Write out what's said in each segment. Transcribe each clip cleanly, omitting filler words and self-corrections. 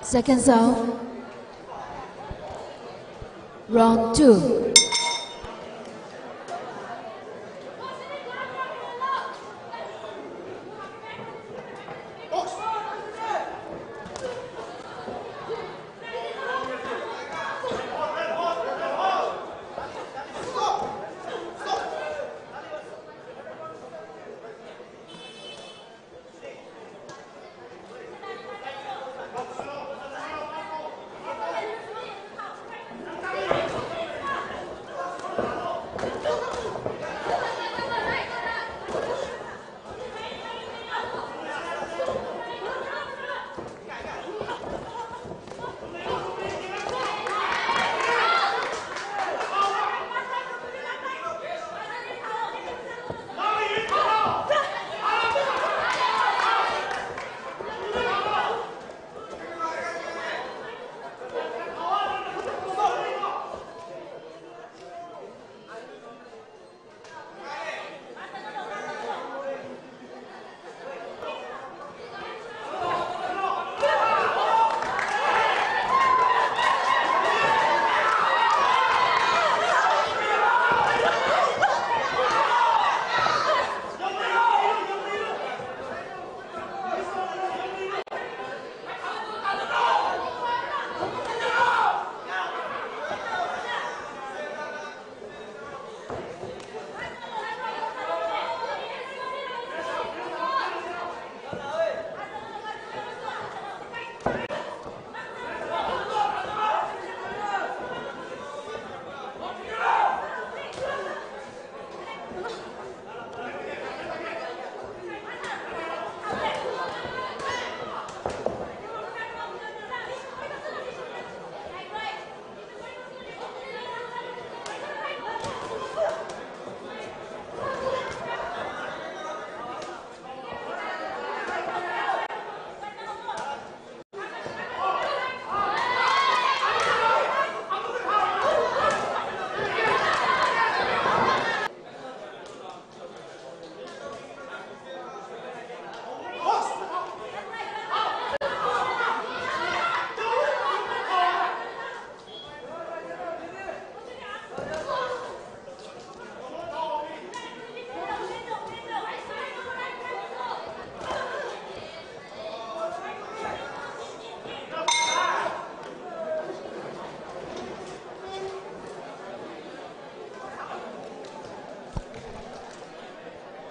Seconds out. Round 2.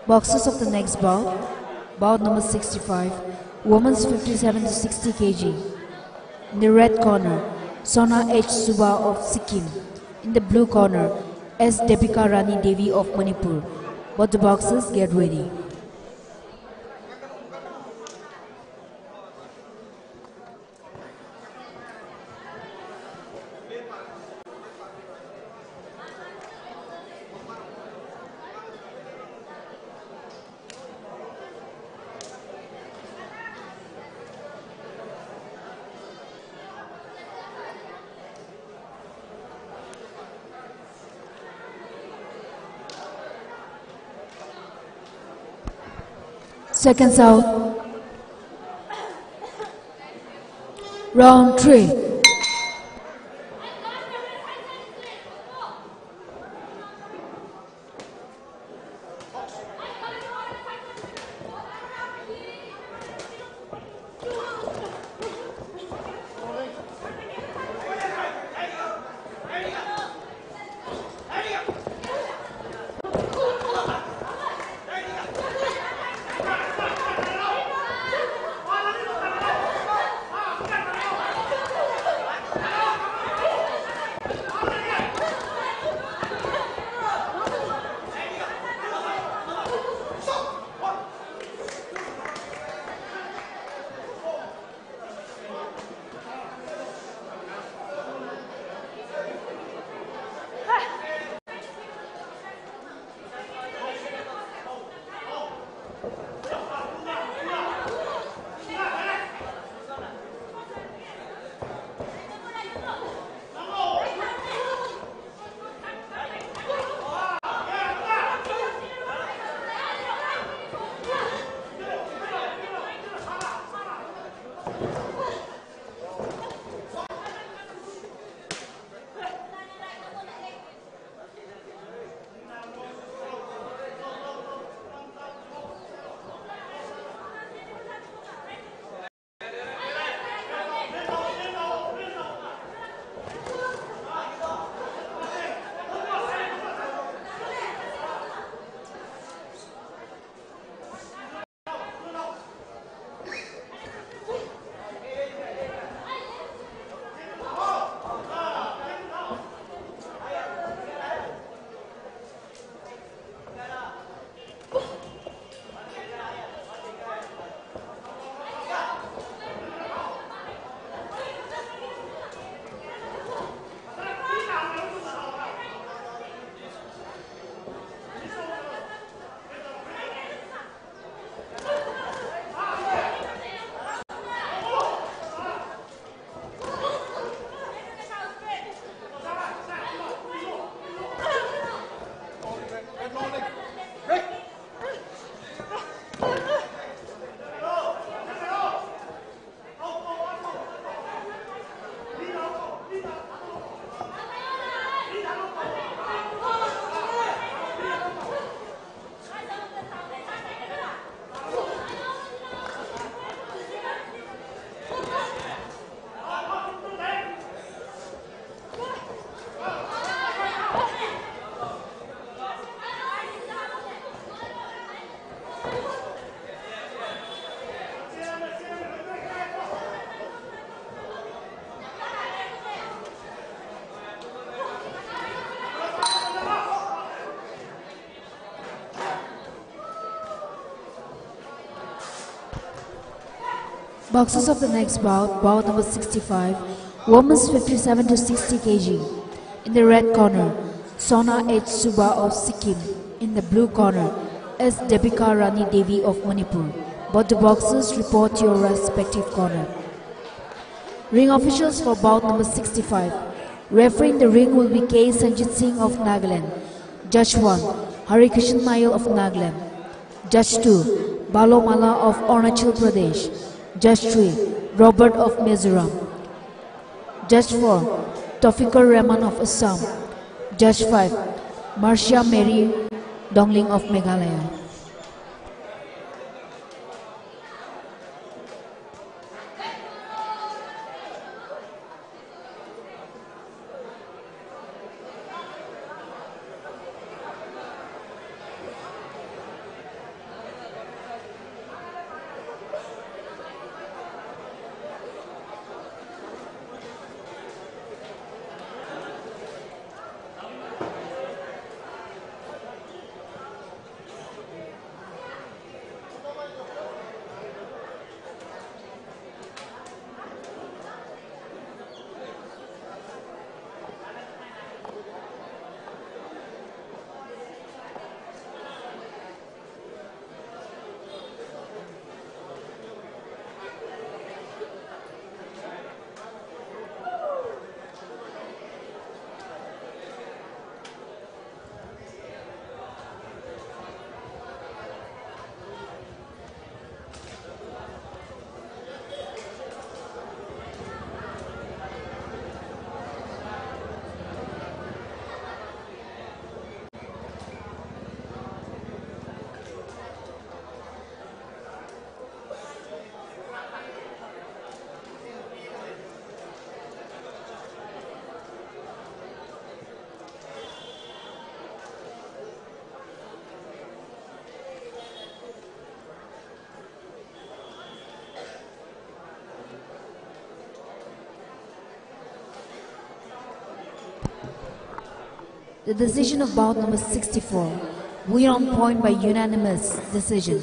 Boxers of the next bout. Bout number 65. Women's 57 to 60 kg. In the red corner, Sona H. Suba of Sikkim. In the blue corner, S. Depika Rani Devi of Manipur. Both the boxers get ready. Seconds out. Round 3. Boxers of the next bout, bout number 65, women's 57 to 60 kg. In the red corner, Sona H. Suba of Sikkim. In the blue corner is Debika Rani Devi of Manipur. Both the boxers report to your respective corner. Ring officials for bout number 65. Refereeing the ring will be K. Sanjit Singh of Nagaland. Judge 1, Hari Krishan Nayal of Nagaland. Judge 2, Balomala of Arunachal Pradesh. Judge 3, Robert of Mizoram. Judge 4, Taufikur Rahman of Assam. Judge 5, Marcia Mary Dongling of Meghalaya. The decision of bout number 64, winner on point by unanimous decision.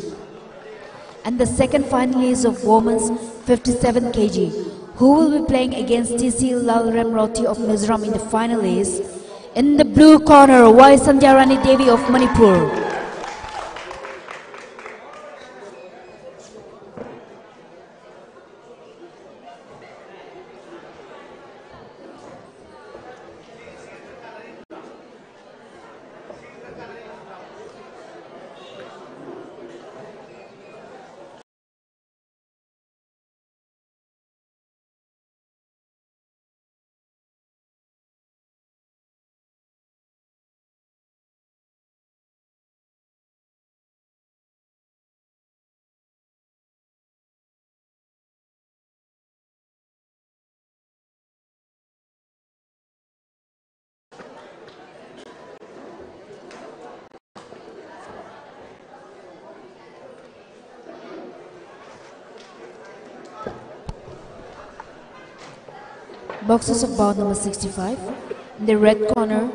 And the second finalist of women's 57 kg, who will be playing against TC Lalrem Roti of Mizoram in the final is, in the blue corner, Y. Sandhya Rani Devi of Manipur. Boxers of bout number 65. In the red corner,